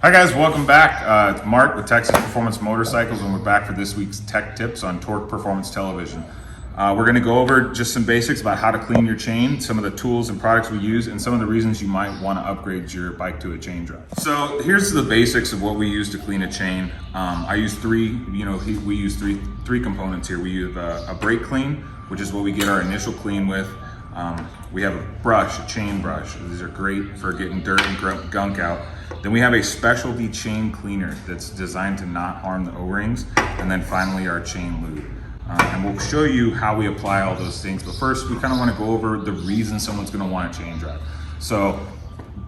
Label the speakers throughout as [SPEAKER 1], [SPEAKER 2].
[SPEAKER 1] Hi guys, welcome back. It's Mark with Texas Performance Motorcycles, and we're back for this week's tech tips on Torque Performance Television. We're going to go over just some basics about how to clean your chain, some of the tools and products we use, and some of the reasons you might want to upgrade your bike to a chain drive. So here's the basics of what we use to clean a chain. I use we use three components here. We use a brake clean, which is what we get our initial clean with. We have a brush, a chain brush. These are great for getting dirt and gunk out. Then we have a specialty chain cleaner that's designed to not harm the O-rings. And then finally our chain lube. And we'll show you how we apply all those things. But first, we kind of want to go over the reason someone's going to want a chain drive. So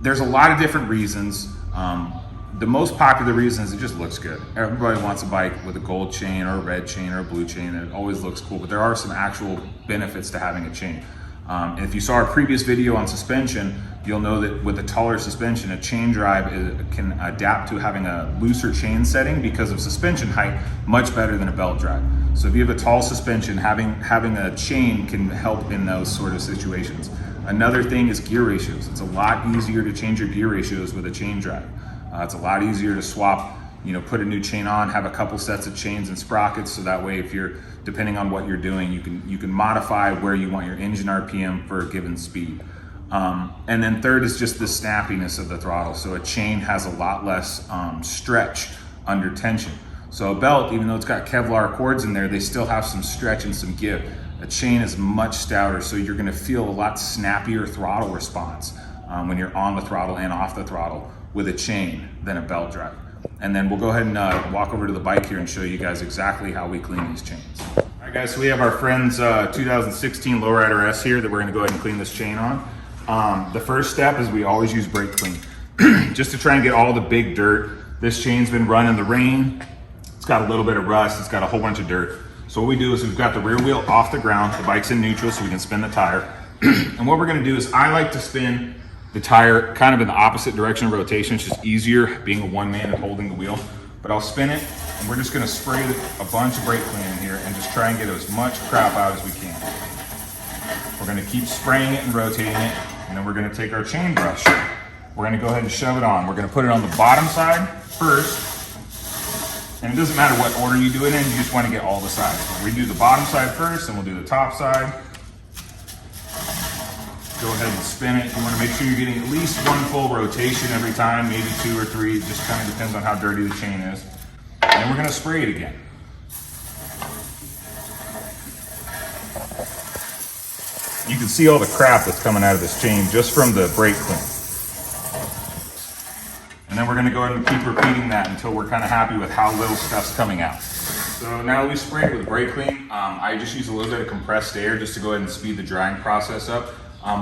[SPEAKER 1] there's a lot of different reasons. The most popular reason is it just looks good. Everybody wants a bike with a gold chain or a red chain or a blue chain, and it always looks cool. But there are some actual benefits to having a chain. And if you saw our previous video on suspension, you'll know that with a taller suspension, a chain drive can adapt to having a looser chain setting because of suspension height much better than a belt drive. So if you have a tall suspension, having a chain can help in those sort of situations. Another thing is gear ratios. It's a lot easier to change your gear ratios with a chain drive. It's a lot easier to swap, put a new chain on, have a couple sets of chains and sprockets, so that way if you're, depending on what you're doing, you can modify where you want your engine RPM for a given speed. And then third is just the snappiness of the throttle. So a chain has a lot less stretch under tension. So a belt, even though it's got Kevlar cords in there, they still have some stretch and some give. A chain is much stouter, so you're gonna feel a lot snappier throttle response when you're on the throttle and off the throttle with a chain than a belt drive. And then we'll go ahead and walk over to the bike here and show you guys exactly how we clean these chains. All right guys, so we have our friend's 2016 Lowrider S here that we're gonna go ahead and clean this chain on. The first step is we always use brake clean, just to try and get all the big dirt. This chain's been run in the rain. It's got a little bit of rust. It's got a whole bunch of dirt. So what we do is we've got the rear wheel off the ground. The bike's in neutral so we can spin the tire. And what we're gonna do is I like to spin the tire kind of in the opposite direction of rotation. It's just easier being a one man and holding the wheel. But I'll spin it and we're just gonna spray a bunch of brake clean in here and just try and get as much crap out as we can. We're gonna keep spraying it and rotating it, and then we're gonna take our chain brush. We're gonna go ahead and shove it on. We're gonna put it on the bottom side first. And it doesn't matter what order you do it in, you just wanna get all the sides. We do the bottom side first, and we'll do the top side. Go ahead and spin it. You wanna make sure you're getting at least one full rotation every time, maybe two or three. It just kind of depends on how dirty the chain is. And then we're gonna spray it again. You can see all the crap that's coming out of this chain just from the brake clean. And then we're gonna go ahead and keep repeating that until we're kind of happy with how little stuff's coming out. So now that we sprayed it with brake clean, I just use a little bit of compressed air just to go ahead and speed the drying process up.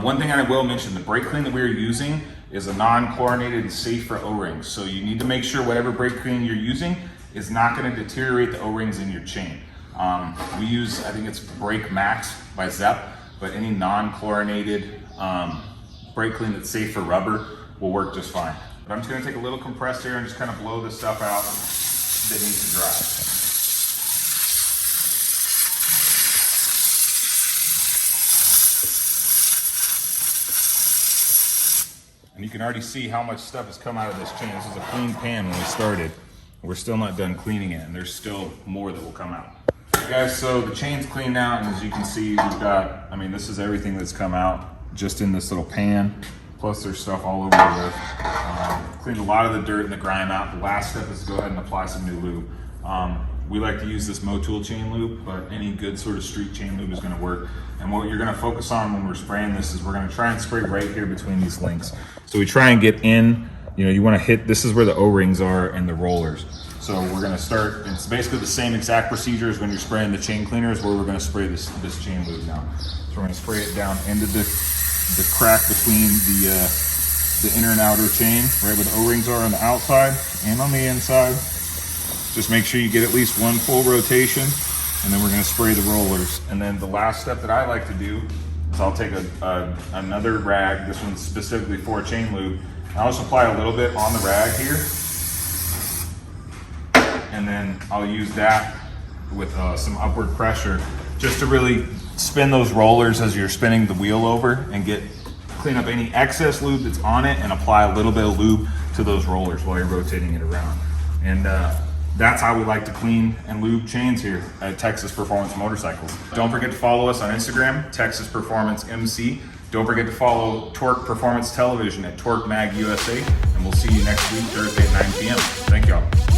[SPEAKER 1] One thing I will mention, the brake clean that we're using is a non-chlorinated and safe for O-rings. So you need to make sure whatever brake clean you're using is not gonna deteriorate the O-rings in your chain. We use, I think it's Brake Max by Zepp, but any non-chlorinated brake clean that's safe for rubber will work just fine. But I'm just gonna take a little compressed air and just kind of blow the stuff out that needs to dry. And you can already see how much stuff has come out of this chain. This is a clean pan when we started. We're still not done cleaning it, and there's still more that will come out. Right, guys, so the chain's cleaned out, and as you can see, we've got, this is everything that's come out just in this little pan. Plus there's stuff all over the roof. Cleaned a lot of the dirt and the grime out. The last step is to go ahead and apply some new lube. We like to use this Motul chain lube, but any good sort of street chain lube is gonna work. And what you're gonna focus on when we're spraying this is we're gonna try and spray right here between these links. So we try and get in, you wanna hit, this is where the O-rings are and the rollers. So we're gonna start, it's basically the same exact procedure as when you're spraying the chain cleaners, where we're gonna spray this chain lube now. So we're gonna spray it down into the crack between the inner and outer chain, right where the O-rings are on the outside and on the inside. Just make sure you get at least one full rotation, and then we're gonna spray the rollers. And then the last step that I like to do is I'll take another rag, this one's specifically for chain lube, and I'll just apply a little bit on the rag here. And then I'll use that with some upward pressure just to really spin those rollers as you're spinning the wheel over and clean up any excess lube that's on it and apply a little bit of lube to those rollers while you're rotating it around. And that's how we like to clean and lube chains here at Texas Performance Motorcycles. Don't forget to follow us on Instagram, Texas Performance MC. Don't forget to follow Torque Performance Television at Torque Mag USA, and we'll see you next week, Thursday at 9 p.m. Thank y'all.